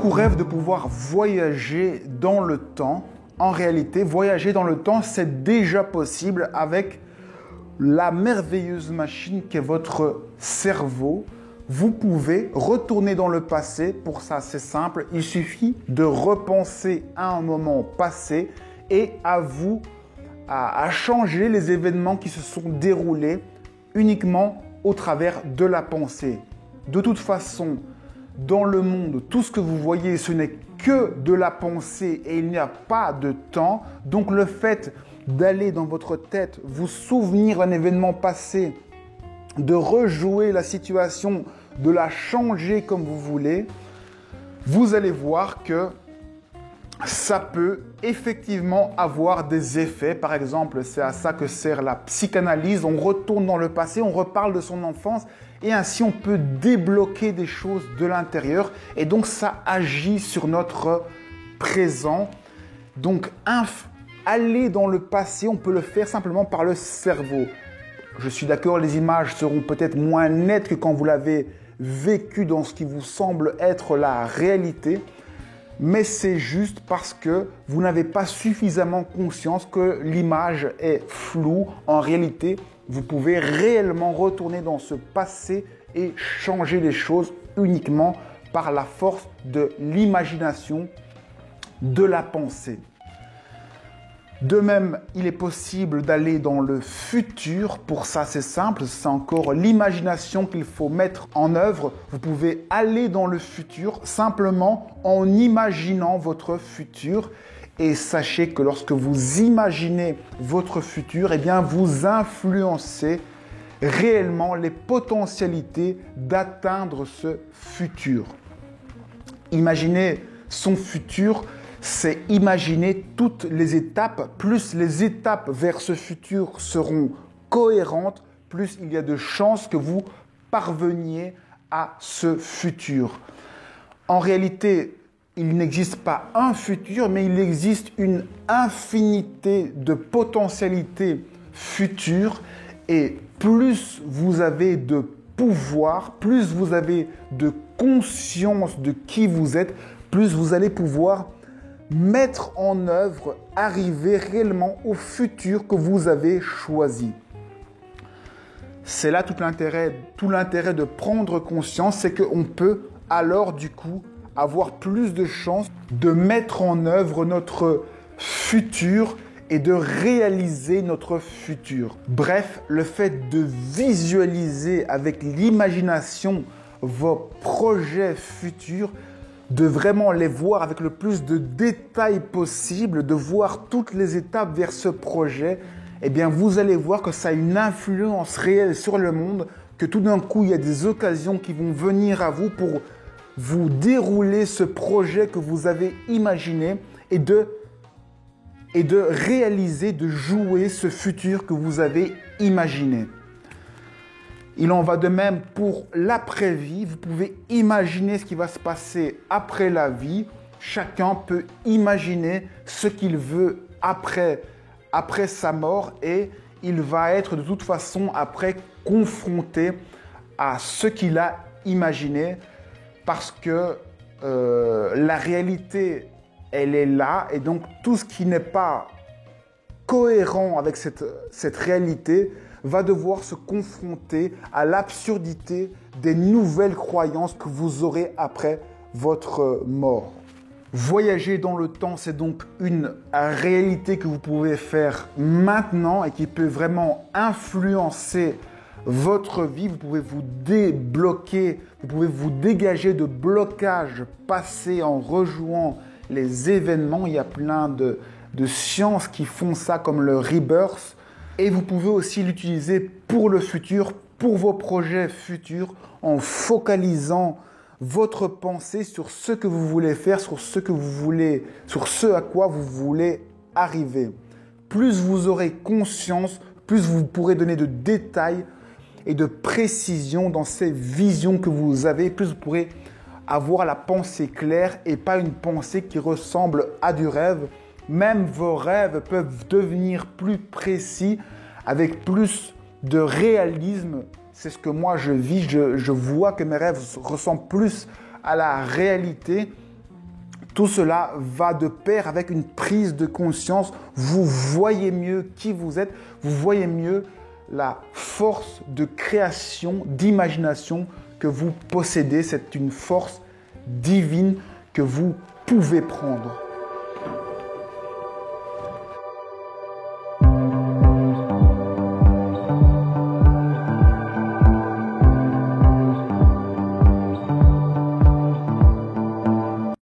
beaucoup rêvent de pouvoir voyager dans le temps. En réalité, voyager dans le temps, c'est déjà possible avec la merveilleuse machine qu'est votre cerveau. Vous pouvez retourner dans le passé. Pour ça, c'est simple. Il suffit de repenser à un moment passé et à vous à changer les événements qui se sont déroulés uniquement au travers de la pensée. De toute façon, dans le monde, tout ce que vous voyez, ce n'est que de la pensée et il n'y a pas de temps. Donc le fait d'aller dans votre tête, vous souvenir d'un événement passé, de rejouer la situation, de la changer comme vous voulez, vous allez voir que ça peut effectivement avoir des effets. Par exemple, c'est à ça que sert la psychanalyse. On retourne dans le passé, on reparle de son enfance et ainsi on peut débloquer des choses de l'intérieur et donc ça agit sur notre présent. Donc aller dans le passé, on peut le faire simplement par le cerveau. Je suis d'accord, les images seront peut-être moins nettes que quand vous l'avez vécu dans ce qui vous semble être la réalité. Mais c'est juste parce que vous n'avez pas suffisamment conscience que l'image est floue. En réalité, vous pouvez réellement retourner dans ce passé et changer les choses uniquement par la force de l'imagination, de la pensée. De même, il est possible d'aller dans le futur. Pour ça, c'est simple, c'est encore l'imagination qu'il faut mettre en œuvre. Vous pouvez aller dans le futur simplement en imaginant votre futur. Et sachez que lorsque vous imaginez votre futur, eh bien, vous influencez réellement les potentialités d'atteindre ce futur. Imaginez son futur, c'est imaginer toutes les étapes. Plus les étapes vers ce futur seront cohérentes, plus il y a de chances que vous parveniez à ce futur. En réalité, il n'existe pas un futur, mais il existe une infinité de potentialités futures. Et plus vous avez de pouvoir, plus vous avez de conscience de qui vous êtes, plus vous allez pouvoir mettre en œuvre, arriver réellement au futur que vous avez choisi. C'est là tout l'intérêt de prendre conscience, c'est qu'on peut alors du coup avoir plus de chances de mettre en œuvre notre futur et de réaliser notre futur. Bref, le fait de visualiser avec l'imagination vos projets futurs, de vraiment les voir avec le plus de détails possible, de voir toutes les étapes vers ce projet, eh bien vous allez voir que ça a une influence réelle sur le monde, que tout d'un coup il y a des occasions qui vont venir à vous pour vous dérouler ce projet que vous avez imaginé et de réaliser, de jouer ce futur que vous avez imaginé. Il en va de même pour l'après-vie. Vous pouvez imaginer ce qui va se passer après la vie. Chacun peut imaginer ce qu'il veut après sa mort et il va être de toute façon après confronté à ce qu'il a imaginé parce que la réalité, elle est là et donc tout ce qui n'est pas cohérent avec cette réalité va devoir se confronter à l'absurdité des nouvelles croyances que vous aurez après votre mort. Voyager dans le temps, c'est donc une réalité que vous pouvez faire maintenant et qui peut vraiment influencer votre vie. Vous pouvez vous débloquer, vous pouvez vous dégager de blocages passés en rejouant les événements. Il y a plein de sciences qui font ça comme le rebirth. Et vous pouvez aussi l'utiliser pour le futur, pour vos projets futurs, en focalisant votre pensée sur ce que vous voulez faire, sur ce à quoi vous voulez arriver. Plus vous aurez conscience, plus vous pourrez donner de détails et de précision dans ces visions que vous avez, plus vous pourrez avoir la pensée claire et pas une pensée qui ressemble à du rêve. Même vos rêves peuvent devenir plus précis avec plus de réalisme. C'est ce que moi je vis. Je vois que mes rêves ressemblent plus à la réalité Tout cela va de pair avec une prise de conscience. Vous voyez mieux qui vous êtes, vous voyez mieux la force de création, d'imagination que vous possédez. C'est une force divine que vous pouvez prendre.